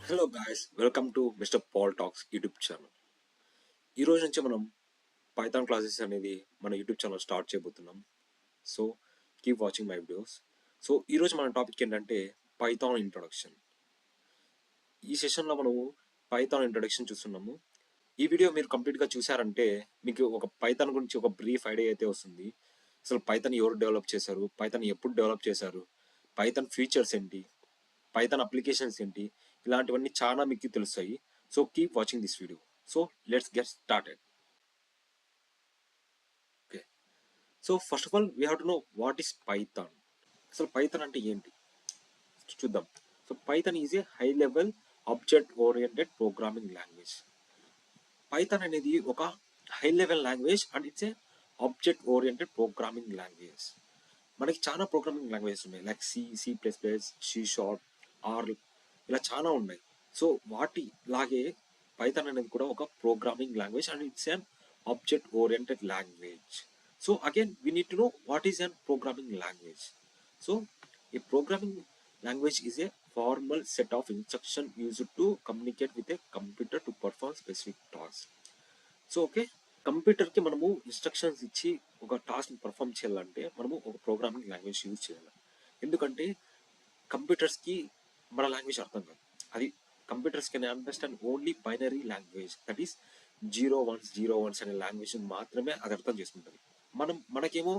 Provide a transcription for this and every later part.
Hello guys, welcome to mister Paul Talks YouTube channel. ఈ రోజు నుంచి మనం పైథాన్ క్లాసెస్ అనేది మన యూట్యూబ్ ఛానల్ స్టార్ట్ చేయబోతున్నాం. So keep watching my videos. So ఈరోజు మన టాపిక్ ఏంటంటే పైథాన్ ఇంట్రొడక్షన్. ఈ సెషన్లో మనము పైథాన్ ఇంట్రొడక్షన్ చూస్తున్నాము. ఈ వీడియో మీరు కంప్లీట్గా చూసారంటే మీకు ఒక పైథాన్ గురించి ఒక బ్రీఫ్ ఐడియా అయితే వస్తుంది. అసలు పైథాన్ ఎవరు డెవలప్ చేశారు, పైథాన్ ఎప్పుడు డెవలప్ చేశారు, పైథాన్ ఫీచర్స్ ఏంటి, పైథాన్ అప్లికేషన్స్ ఏంటి, ఇలాంటివన్నీ చాలా మీకు తెలుస్తాయి. So keep watching this video. So let's get started. Okay, so first of all we have to know what is Python. అసలు పైథాన్ అంటే ఏంటి చూద్దాం. So Python is a high level object oriented programming language. Python అనేది ఒక high level language and it's a object oriented programming language. మనకి చాలా programming languages ఉన్నాయి, like C++, C#, are, ఇలా చాలా ఉన్నాయి. సో వాటి లాగే పైథాన్ అనేది కూడా ఒక programming language and it's an object oriented language. So again we need to know what is an programming language. So A programming language is a formal set of instruction used to communicate with a computer to perform specific tasks. So okay, కంప్యూటర్కి మనము instructions ఇచ్చి ఒక టాస్క్ని perform చేయాలంటే మనము ఒక programming language use చేయాలి. ఎందుకంటే కంప్యూటర్స్కి మన లాంగ్వేజ్ అర్థం కాదు. అది computers can understand only binary language, that is 0 1s అనే లాంగ్వేజ్ మాత్రమే అది అర్థం చేసుకుంటుంది. మనకేమో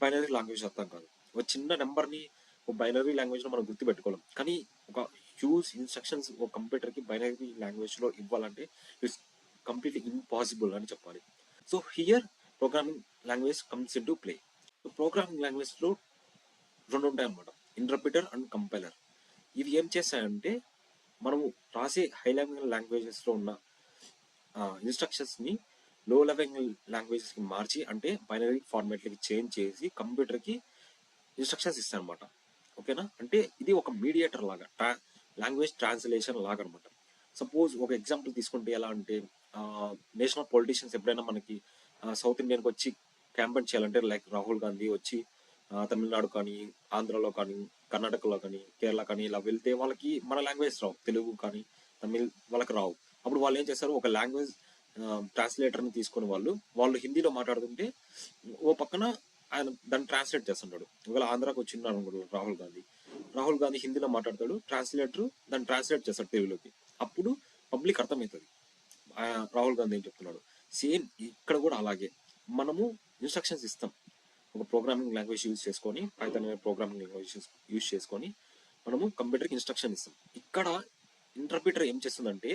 బైనరీ లాంగ్వేజ్ అర్థం కాదు. ఒక చిన్న నెంబర్ని ఒక బైనరీ లాంగ్వేజ్లో మనం గుర్తుపెట్టుకోలేం, కానీ ఒక హ్యూజ్ ఇన్స్ట్రక్షన్స్ ఒక కంప్యూటర్కి బైనరీ లాంగ్వేజ్లో ఇవ్వాలంటే ఇట్స్ కంప్లీట్లీ ఇంపాసిబుల్ అని చెప్పాలి. So here programming language comes in to play. So programming లాంగ్వేజ్లో రెండు ఉంటాయి అన్నమాట, ఇంటర్ప్రిటర్ అండ్ కంపైలర్. ఇవి ఏం చేస్తాయంటే మనము రాసే హై లెవెల్ లాంగ్వేజెస్లో ఉన్న ఇన్స్ట్రక్షన్స్ని లో లెవెల్ లాంగ్వేజెస్కి మార్చి, అంటే బైనరీ ఫార్మాట్లకి చేంజ్ చేసి కంప్యూటర్కి ఇన్స్ట్రక్షన్స్ ఇస్తాయి అనమాట. ఓకేనా? అంటే ఇది ఒక మీడియేటర్ లాగా, లాంగ్వేజ్ ట్రాన్స్లేషన్ లాగా అనమాట. సపోజ్ ఒక ఎగ్జాంపుల్ తీసుకుంటే ఎలా అంటే, నేషనల్ పొలిటీషియన్స్ ఎప్పుడైనా మనకి సౌత్ ఇండియన్కి వచ్చి క్యాంపెయిన్ చేయాలంటే, లైక్ రాహుల్ గాంధీ వచ్చి తమిళనాడు కానీ, ఆంధ్రలో కానీ, కర్ణాటకలో కానీ, కేరళ కానీ ఇలా వెళ్తే వాళ్ళకి మన లాంగ్వేజ్ రావు, తెలుగు కానీ తమిళ్ వాళ్ళకి రావు. అప్పుడు వాళ్ళు ఏం చేస్తారు, ఒక లాంగ్వేజ్ ట్రాన్స్లేటర్ని తీసుకుని వాళ్ళు హిందీలో మాట్లాడుతుంటే ఓ పక్కన ఆయన దాన్ని ట్రాన్స్లేట్ చేస్తుంటాడు. ఒకవేళ ఆంధ్రాకి వచ్చిన్నారు అనుకోండి రాహుల్ గాంధీ హిందీలో మాట్లాడతాడు, ట్రాన్స్లేటర్ దాన్ని ట్రాన్స్లేట్ చేస్తాడు తెలుగులోకి. అప్పుడు పబ్లిక్ అర్థమవుతుంది రాహుల్ గాంధీ ఏం చెప్తున్నాడు. సేమ్ ఇక్కడ కూడా అలాగే మనము ఇన్స్ట్రక్షన్స్ ఇస్తాం. ఒక ప్రోగ్రామింగ్ లాంగ్వేజ్ యూజ్ చేసుకొని, పైథాన్ అనే ప్రోగ్రామింగ్ లాంగ్వేజ్ యూజ్ చేసుకొని మనము కంప్యూటర్కి ఇన్స్ట్రక్షన్ ఇస్తాం. ఇక్కడ ఇంటర్ప్రిటర్ ఏం చేస్తుందంటే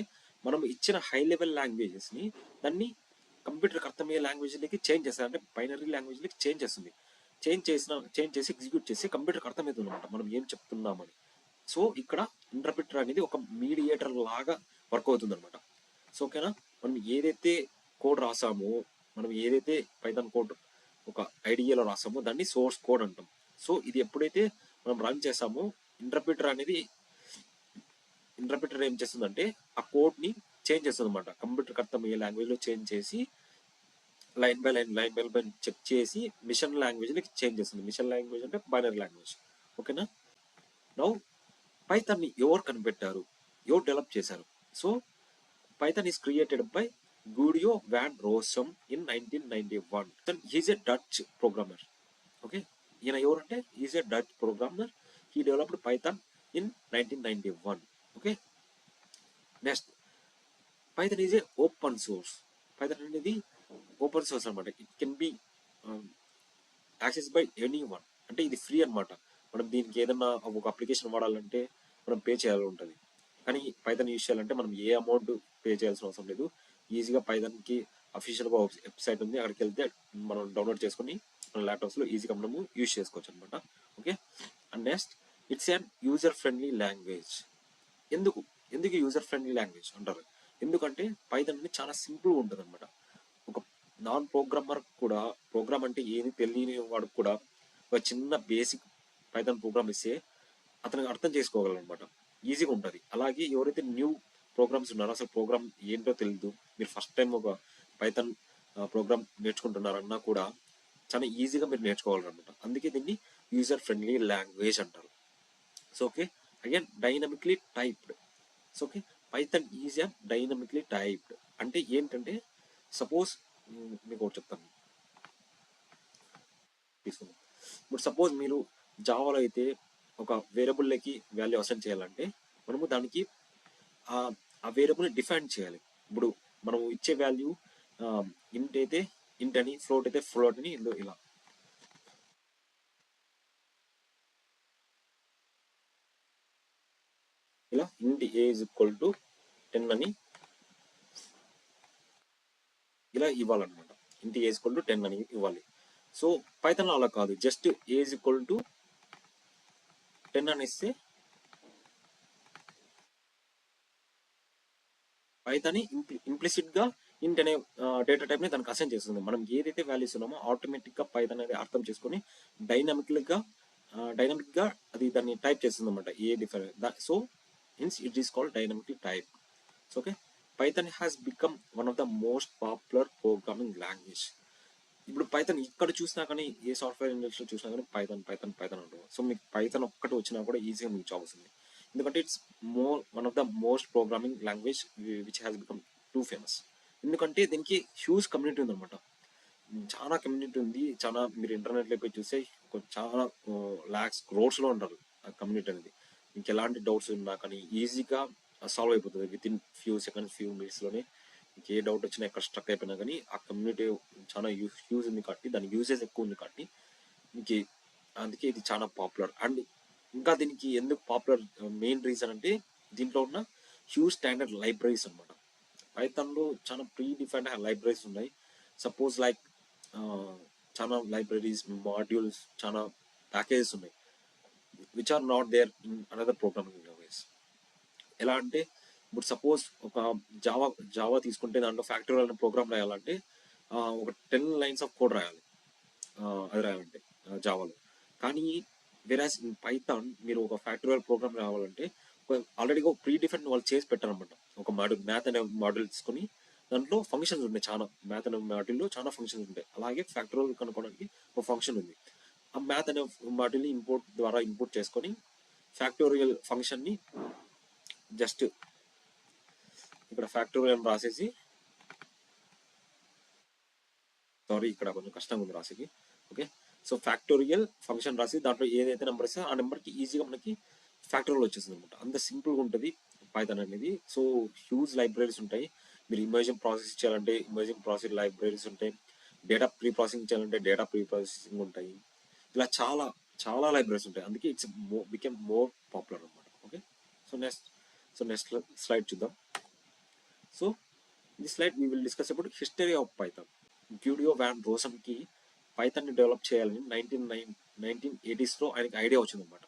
మనం ఇచ్చిన హై లెవెల్ లాంగ్వేజెస్ని దాన్ని కంప్యూటర్కి అర్థమయ్యే లాంగ్వేజ్లకి చేంజ్ చేస్తుంది, అంటే బైనరీ లాంగ్వేజ్లకి చేంజ్ చేస్తుంది. చేంజ్ చేసి ఎగ్జిక్యూట్ చేసి కంప్యూటర్కి అర్థమవుతుంది అనమాట మనం ఏం చెప్తున్నామని. సో ఇక్కడ ఇంటర్ప్రిటర్ అనేది ఒక మీడియేటర్ లాగా వర్క్ అవుతుంది అనమాట. సో ఓకేనా, మనం ఏదైతే కోడ్ రాసామో, మనం ఏదైతే పైథాన్ కోడ్ ఒక ఐడియాలో రాసామో దాన్ని సోర్స్ కోడ్ అంటాం. సో ఇది ఎప్పుడైతే మనం రన్ చేసామో ఇంటర్ప్రిటర్ ఏం చేస్తుందంటే ఆ కోడ్ని చేంజ్ చేస్తుంది అనమాట. కంప్యూటర్కి అర్థమయ్యే లాంగ్వేజ్లో చేంజ్ చేసి లైన్ బై లైన్ చెక్ చేసి మిషన్ లాంగ్వేజ్ని చేంజ్ చేస్తుంది. మిషన్ లాంగ్వేజ్ అంటే బైనరీ లాంగ్వేజ్. ఓకేనా? నౌ పైథాన్ని ఎవరు కనిపెట్టారు, ఎవరు డెవలప్ చేశారు? So Python is created by Guido van Rossum in 1991. Then he's a Dutch programmer. Okay, ఈయన ఎవరంటే is a Dutch programmer. He developed Python in 1991. Okay, next Python is a open source. Python అనేది open source అనమాట. It can be access by any one, అంటే ఇది free అనమాట. మనం దీనికి ఏదన్నా ఒక అప్లికేషన్ వాడాలంటే మనం పే చేయాలి ఉంటుంది, కానీ పైథాన్ యూజ్ చేయాలంటే మనం ఏ అమౌంట్ పే చేయాల్సిన అవసరం లేదు. ఈజీగా పైథాన్కి అఫీషియల్గా వెబ్సైట్ ఉంది, అక్కడికి వెళ్తే మనం డౌన్లోడ్ చేసుకుని మన ల్యాప్టాప్స్లో ఈజీగా మనము యూజ్ చేసుకోవచ్చు అనమాట. Okay, and next it's an user friendly language. ఎందుకు యూజర్ ఫ్రెండ్లీ లాంగ్వేజ్ అంటారు? ఎందుకంటే పైథాన్ అనేది చాలా సింపుల్గా ఉంటుంది అనమాట. ఒక నాన్ ప్రోగ్రామర్ కూడా, ప్రోగ్రామ్ అంటే ఏది తెలియని వాడికి కూడా ఒక చిన్న బేసిక్ పైథాన్ ప్రోగ్రామ్ ఇస్తే అతనికి అర్థం చేసుకోగలరు అనమాట, ఈజీగా ఉంటుంది. అలాగే ఎవరైతే న్యూ ప్రోగ్రామ్స్ ఉన్నారో, అసలు ప్రోగ్రామ్ ఏంటో తెలియదు, మీరు ఫస్ట్ టైం ఒక పైథాన్ ప్రోగ్రామ్ నేర్చుకుంటున్నారన్నా కూడా చాలా ఈజీగా మీరు నేర్చుకోగలరు అనమాట. అందుకే దీన్ని యూజర్ ఫ్రెండ్లీ లాంగ్వేజ్ అంటారు. So okay, again dynamically typed. So okay, Python is a dynamically typed అంటే ఏంటంటే సపోజ్ మీకు ఒకటి చెప్తాను తీసుకుందాం. ఇప్పుడు సపోజ్ మీరు జావాలో అయితే ఒక వేరియబుల్లోకి వాల్యూ అసైన్ చేయాలంటే మనము దానికి ఆ ఆ వేరియబుల్ని డిఫైన్ చేయాలి. ఇప్పుడు మనం ఇచ్చే వాల్యూ ఇంట్ అయితే ఇంట్ అని, ఫ్లోట్ అయితే ఫ్లోట్ అని, ఇలా ఇలా ఇంట్ ఏ ఈజ్ ఈక్వల్ టు 10 అని ఇలా ఇవ్వాలన్నమాట. ఇంట్ ఏ ఈజ్ ఈక్వల్ టు 10 అని ఇవ్వాలి. సో పైథాన్లో అలా కాదు, just a is equal to 10 అని ఇస్తే పైథాన్ ఇంప్లిసిట్ గా ఇంట్ అనే డేటా టైప్ ని దానికి అసైన్ చేస్తుంది. మనం ఏదైతే వాల్యూస్ ఉన్నామో ఆటోమేటిక్ గా పైథాన్ అనేది అర్థం చేసుకొని డైనమిక్ గా అది దాన్ని టైప్ చేస్తుంది అనమాట. A different so hence it is called dynamically typed. So okay, Python has become one of the most popular programming language. ఇప్పుడు పైథాన్ ఇక్కడ చూసినా కానీ ఏ సాఫ్ట్వేర్ ఇండస్ట్రీలో చూసినా కానీ పైథాన్ అంటారు. సో మీకు పైథాన్ ఒక్కటి వచ్చినా కూడా ఈజీగా మీకు జాబ్ వస్తుంది. ఎందుకంటే it's one of the most programming language which has become two famous. ఎందుకంటే దీనికి హ్యూజ్ కమ్యూనిటీ ఉందన్నమాట. చాలా కమ్యూనిటీ ఉంది. చాలా మీరు ఇంటర్నెట్లో పోయి చూస్తే చాలా ల్యాక్స్ క్రోర్స్లో ఉంటారు ఆ కమ్యూనిటీ అనేది. మీకు ఎలాంటి డౌట్స్ ఉన్నా కానీ ఈజీగా సాల్వ్ అయిపోతుంది with in few seconds, few మినిట్స్లోనే. మీకు ఏ డౌట్ వచ్చినా ఎక్కడ స్ట్రక్ అయిపోయినా కానీ ఆ కమ్యూనిటీ చాలా యూజ్ ఉంది కాబట్టి, దాని యూసేజ్ ఎక్కువ ఉంది కాబట్టి మీకు అందుకే ఇది చాలా పాపులర్. అండ్ ఇంకా దీనికి ఎందుకు పాపులర్ మెయిన్ రీజన్ అంటే దీంట్లో ఉన్న హ్యూజ్ స్టాండర్డ్ లైబ్రరీస్ అనమాట. పైథాన్లో చాలా ప్రీ డిఫైన్డ్ లైబ్రరీస్ ఉన్నాయి. సపోజ్ లైక్ చాలా లైబ్రరీస్, మాడ్యూల్స్, చాలా ప్యాకేజెస్ ఉన్నాయి which are not there in another programming language. ఎలా అంటే ఇప్పుడు సపోజ్ ఒక జావా తీసుకుంటే దాంట్లో ఫ్యాక్టరియల్ అనే ప్రోగ్రామ్ రాయాలంటే ఒక 10 లైన్స్ ఆఫ్ కోడ్ రాయాలి. అది రాయాలంటే జావాలో. కానీ వెరాజ్ ఇన్ పైథాన్ మీరు ఒక ఫ్యాక్టరియల్ ప్రోగ్రామ్ రావాలంటే ఆల్రెడీగా ఒక ప్రీ డిఫైన్ వాళ్ళు చేసి పెట్టారనమాట. ఒక మాడ్యూల్, మ్యాథ్ అనే మాడ్యూల్ తీసుకొని దాంట్లో ఫంక్షన్స్ ఉంటాయి. చాలా మ్యాథ్ అనే మాడ్యూల్లో చాలా ఫంక్షన్స్ ఉంటాయి. అలాగే ఫ్యాక్టరియల్ కనుక్కోవడానికి ఒక ఫంక్షన్ ఉంది. ఆ మ్యాథ్ అనే మాడ్యూల్ని ఇంపోర్ట్ చేసుకొని ఫ్యాక్టోరియల్ ఫంక్షన్ని జస్ట్ ఇక్కడ ఫ్యాక్టోరియల్ రాసేసి, సారీ ఇక్కడ కొంచెం కష్టంగా ఉంది రాసేకి. ఓకే, సో ఫ్యాక్టోరియల్ ఫంక్షన్ రాసి దాంట్లో ఏదైతే నెంబర్ ఇస్తే ఆ నెంబర్కి ఈజీగా మనకి ఫ్యాక్టోరియల్ వచ్చేస్తుంది అనమాట. అంత సింపుల్గా ఉంటుంది పైథాన్ అనేది. సో హ్యూజ్ లైబ్రరీస్ ఉంటాయి. మీరు ఇమేజింగ్ ప్రాసెస్ చేయాలంటే ఇమేజింగ్ ప్రాసెస్ లైబ్రరీస్ ఉంటాయి. డేటా ప్రీ ప్రాసెసింగ్ చేయాలంటే డేటా ప్రీ ప్రాసెసింగ్ ఉంటాయి. ఇలా చాలా చాలా లైబ్రరీస్ ఉంటాయి. అందుకే ఇట్స్ బికెమ్ మోర్ పాపులర్ అనమాట. ఓకే, సో నెక్స్ట్ స్లైడ్ చూద్దాం. So this slide we will discuss about history of Python. Guido van రోసమ్కి పైథాన్ని డెవలప్ చేయాలని 1980s ఆయనకి ఐడియా వచ్చిందనమాట.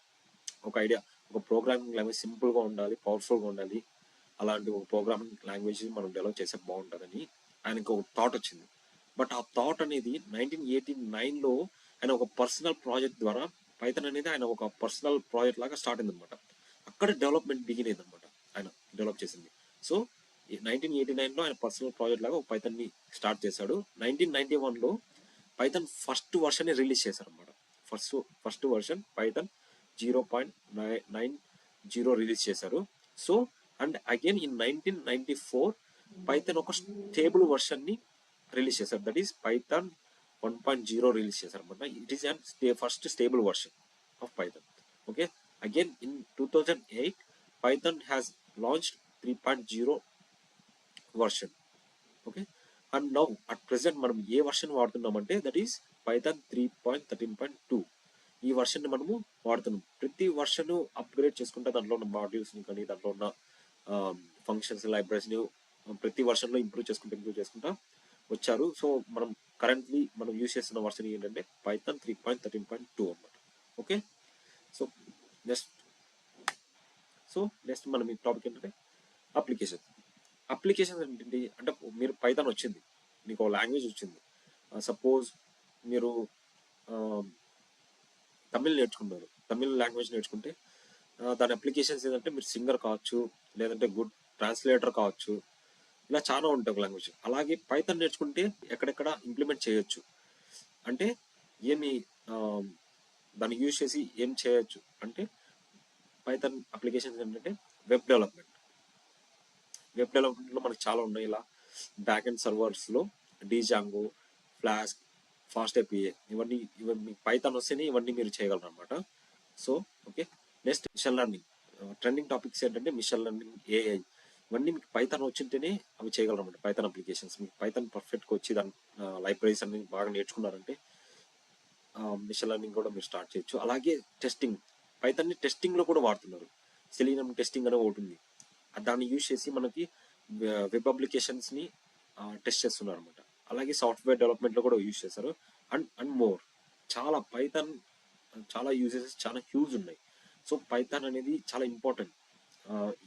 ఒక ఐడియా, ఒక ప్రోగ్రామింగ్ లాంగ్వేజ్ సింపుల్గా ఉండాలి, పవర్ఫుల్గా ఉండాలి, అలాంటి ఒక ప్రోగ్రామింగ్ లాంగ్వేజ్ మనం డెవలప్ చేస్తే బాగుంటుందని ఆయనకు ఒక థాట్ వచ్చింది. బట్ ఆ థాట్ అనేది 1989లో ఆయన ఒక పర్సనల్ ప్రాజెక్ట్ ద్వారా పైథాన్ అనేది ఆయన ఒక పర్సనల్ ప్రాజెక్ట్ లాగా స్టార్ట్ అయిందనమాట. అక్కడ డెవలప్మెంట్ బిగిన్ అయిందనమాట ఆయన డెవలప్ చేసింది. సో 1989లో ఆయన పర్సనల్ ప్రాజెక్ట్ లాగా ఒక పైథాన్ని స్టార్ట్ చేశాడు. 1991లో పైథాన్ ఫస్ట్ వర్షన్ రిలీజ్ చేశారు అనమాట. ఫస్ట్ వర్షన్ పైథాన్ 0.90 రిలీజ్ చేశారు. So and again in 1994 Python ఒక స్టేబుల్ వర్షన్ని రిలీజ్ చేశారు. దట్ ఈస్ పైథాన్ 1.0 రిలీజ్ చేశారు అనమాట. It is and first stable version of Python. Okay, again in 2008 Python has launched 3.0 version. Okay, and now at present మనం ఏ version వాడుతున్నామంటే that is Python 3.13.2. ఈ వర్షన్ని మనము వాడుతున్నాం. ప్రతి version upgrade చేసుకుంటే దాంట్లో ఉన్న మాడ్యూల్స్ని కానీ దాంట్లో ఉన్న ఫంక్షన్స్, లైబ్రరీస్ని ప్రతి వర్షన్లో ఇంప్రూవ్ చేసుకుంటా వచ్చారు. సో మనం కరెంట్లీ మనం యూజ్ చేస్తున్న వర్షన్ ఏంటంటే పైథాన్ 3.13.2 అనమాట. ఓకే, సో నెక్స్ట్ మనం ఈ టాపిక్ ఏంటంటే అప్లికేషన్స్ ఏంటంటే అంటే మీరు పైథాన్ వచ్చింది, మీకు ఒక లాంగ్వేజ్ వచ్చింది. సపోజ్ మీరు తమిళ్ నేర్చుకుంటారు, తమిళ్ లాంగ్వేజ్ నేర్చుకుంటే దాని అప్లికేషన్స్ ఏంటంటే మీరు సింగర్ కావచ్చు, లేదంటే గుడ్ ట్రాన్స్లేటర్ కావచ్చు, ఇలా చాలా ఉంటాయి ఒక లాంగ్వేజ్. అలాగే పైథాన్ నేర్చుకుంటే ఎక్కడెక్కడ ఇంప్లిమెంట్ చేయొచ్చు అంటే ఏమి దాన్ని యూజ్ చేసి ఏం చేయొచ్చు అంటే పైథాన్ అప్లికేషన్స్ ఏంటంటే వెబ్ డెవలప్మెంట్, వెబ్ డెవలప్మెంట్లో మనకి చాలా ఉన్నాయి. ఇలా బ్యాక్ అండ్ సర్వర్స్లో డీజాంగో, ఫ్లాస్క్, ఫాస్ట్ ఏపీఏ ఇవన్నీ మీకు పైథాన్ వస్తేనే ఇవన్నీ మీరు చేయగలరు అనమాట. So okay, next machine learning. Trending topics ఏంటంటే మిషన్ లెర్నింగ్, ఏఐ, ఇవన్నీ మీకు పైథాన్ వచ్చింటేనే అవి చేయగలరు అనమాట. పైథాన్ అప్లికేషన్స్ మీకు పైథాన్ పర్ఫెక్ట్గా వచ్చి దాని లైబ్రరీస్ అన్ని బాగా నేర్చుకున్నారంటే మిషన్ లెర్నింగ్ కూడా మీరు స్టార్ట్ చేయొచ్చు. అలాగే టెస్టింగ్, పైథాన్ని టెస్టింగ్లో కూడా వాడుతున్నారు. సెలీనియం టెస్టింగ్ అనేది ఒకటి ఉంది. దాన్ని యూజ్ చేసి మనకి వెబ్ అప్లికేషన్స్ని టెస్ట్ చేస్తున్నారు అనమాట. అలాగే సాఫ్ట్వేర్ డెవలప్మెంట్లో కూడా యూజ్ చేస్తారు. అండ్ మోర్ చాలా పైథాన్ చాలా యూజెస్ చాలా హ్యూజ్ ఉన్నాయి. సో పైథాన్ అనేది చాలా ఇంపార్టెంట్.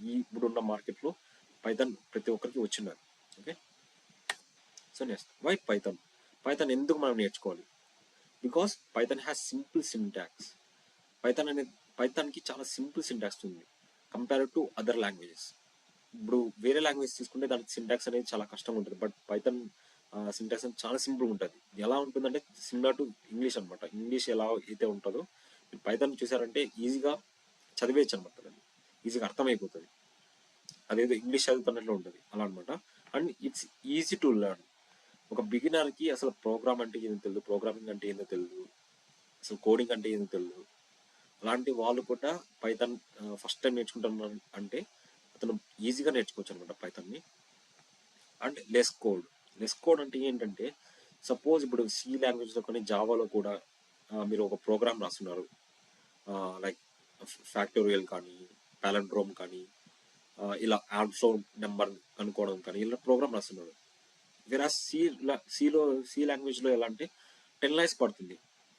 ఈ ఇప్పుడున్న మార్కెట్లో పైథాన్ ప్రతి ఒక్కరికి వచ్చిన్నారు. Okay, so next why Python. Python ఎందుకు మనం నేర్చుకోవాలి? Because Python has simple syntax. పైథాన్కి చాలా సింపుల్ సింటాక్స్ ఉంది కంపేర్ టు అదర్ లాంగ్వేజెస్. ఇప్పుడు వేరే లాంగ్వేజ్ తీసుకుంటే దానికి సింటాక్స్ అనేది చాలా కష్టంగా ఉంటుంది. బట్ పైథాన్ సింటాక్స్ అనేది చాలా సింపుల్గా ఉంటుంది. ఎలా ఉంటుందంటే సిమిలర్ టు ఇంగ్లీష్ అనమాట. ఇంగ్లీష్ ఎలా అయితే ఉంటుందో మీరు పైథాన్ చూసారంటే ఈజీగా చదివేయచ్చు అనమాట. దాన్ని ఈజీగా అర్థమైపోతుంది. అదేదో ఇంగ్లీష్ చదువుతున్నట్లు ఉంటుంది అలా అనమాట. And it's easy to learn. ఒక బిగినర్కి అసలు ప్రోగ్రామ్ అంటే ఏందో తెలియదు, ప్రోగ్రామింగ్ అంటే ఏందో తెలియదు, అసలు కోడింగ్ అంటే ఏందో తెలియదు, అలాంటి వాళ్ళు కూడా పైథాన్ ఫస్ట్ టైం నేర్చుకుంటున్నారు అంటే అతను ఈజీగా నేర్చుకోవచ్చు అనమాట పైథాన్ని. అండ్ లెస్ కోడ్ అంటే ఏంటంటే సపోజ్ ఇప్పుడు సి లాంగ్వేజ్లో కానీ జావాలో కూడా మీరు ఒక ప్రోగ్రామ్ రాస్తున్నారు, లైక్ ఫ్యాక్టోరియల్ కానీ పాలండ్రోమ్ కానీ ఇలా ఆల్ఫ్లో నెంబర్ కనుక్కోవడం కానీ ఇలా ప్రోగ్రామ్ రాస్తున్నారు. వేరే సి లాంగ్వేజ్లో ఎలా అంటే 10 lines పడుతుంది.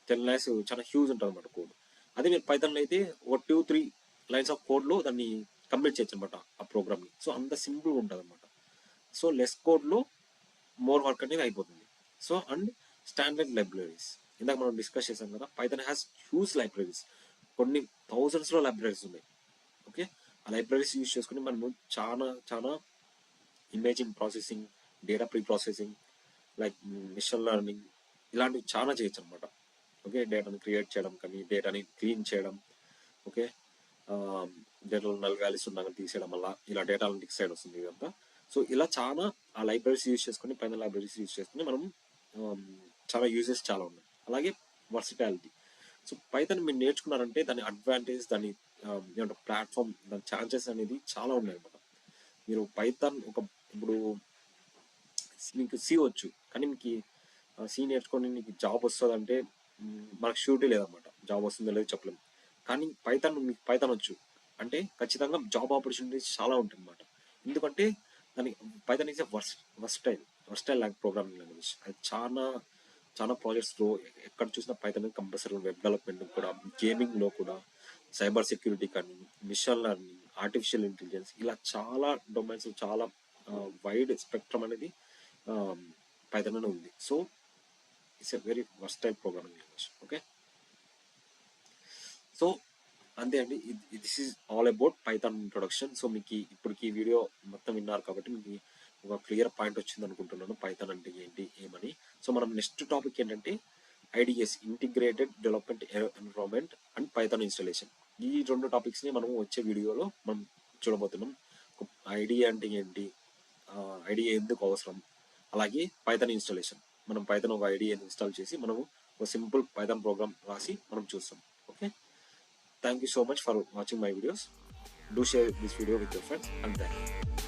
10 lines చాలా హ్యూజ్ ఉంటుంది అనమాట కోడ్. అదే మీరు పైథాన్లో అయితే ఒక 2-3 lines ఆఫ్ కోడ్లో దాన్ని కంప్లీట్ చేయొచ్చు అనమాట ఆ ప్రోగ్రామ్ని. సో అంత సింపుల్గా ఉంటుంది అనమాట. సో లెస్ కోడ్లో మోర్ వర్క్ అనేది అయిపోతుంది. సో అండ్ స్టాండర్డ్ లైబ్రరీస్, ఇందాక మనం డిస్కస్ చేసాం కదా, పైథాన్ హ్యాస్ హ్యూజ్ లైబ్రరీస్. కొన్ని థౌజండ్స్లో లైబ్రరీస్ ఉన్నాయి. ఓకే, ఆ లైబ్రరీస్ యూజ్ చేసుకుని మనము చాలా చాలా imaging processing, data pre processing, like machine learning ఇలాంటివి చాలా చేయొచ్చు అనమాట. ఓకే, డేటాని క్రియేట్ చేయడం కానీ డేటాని క్లీన్ చేయడం, ఓకే, డేటాలో నల్ వాల్యూస్ ఉన్నాక తీసేయడం వల్ల ఇలా డేటా అనలిటిక్స్ సైడ్ వస్తుంది ఇదంతా. సో ఇలా చాలా ఆ లైబ్రరీస్ యూజ్ చేసుకుని పైన లైబ్రరీస్ యూజ్ చేసుకుని మనం చాలా యూజెస్ చాలా ఉన్నాయి. అలాగే వర్సిటాలిటీ. సో పైథాన్ మీరు నేర్చుకున్నారంటే దాని అడ్వాంటేజ్, దాని ఏమంటే ప్లాట్ఫామ్, దాని ఛాన్సెస్ అనేది చాలా ఉన్నాయి అనమాట. మీరు పైథాన్ ఇప్పుడు మీకు సి వచ్చు కానీ మీకు సి నేర్చుకొని నీకు జాబ్ వస్తుంది అంటే మనకు షూరిటీ లేదనమాట. జాబ్ వస్తుందో లేదో చెప్పలేము. కానీ మీకు పైథాన్ వచ్చు అంటే ఖచ్చితంగా జాబ్ ఆపర్చునిటీస్ చాలా ఉంటుంది అనమాట. ఎందుకంటే దానికి Python is versatile programming language. అది చాలా చాలా ప్రాజెక్ట్స్లో ఎక్కడ చూసినా పైథాన్ కంపల్సరీ. వెబ్ డెవలప్మెంట్ కూడా, గేమింగ్లో కూడా, సైబర్ సెక్యూరిటీ కానీ, మిషన్ లెర్నింగ్, ఆర్టిఫిషియల్ ఇంటెలిజెన్స్ ఇలా చాలా డొమైన్స్, చాలా వైడ్ స్పెక్ట్రమ్ అనేది పైథాన్ ఉంది. So it's a very versatile programming language. Okay, so అంతే అండి. This is all about Python introduction. So మీకు ఇప్పటికి ఈ వీడియో మొత్తం విన్నారు కాబట్టి మీకు ఒక క్లియర్ పాయింట్ వచ్చింది అనుకుంటున్నాను పైథాన్ అంటే ఏంటి ఏమని. సో మనం నెక్స్ట్ టాపిక్ ఏంటంటే IDS, integrated development environment and Python installation. ఈ 2 టాపిక్స్ని మనం వచ్చే వీడియోలో మనం చూడబోతున్నాం. ఐడియా అంటే ఏంటి, ఐడియా ఎందుకు అవసరం, అలాగే పైథాన్ ఇన్స్టాలేషన్. మనం పైథాన్ ఒక ఐడియా ఇన్స్టాల్ చేసి మనము ఒక సింపుల్ పైథాన్ ప్రోగ్రామ్ రాసి మనం చూస్తాం. Okay, thank you so much for watching my videos. Do share this video with your friends and thank you.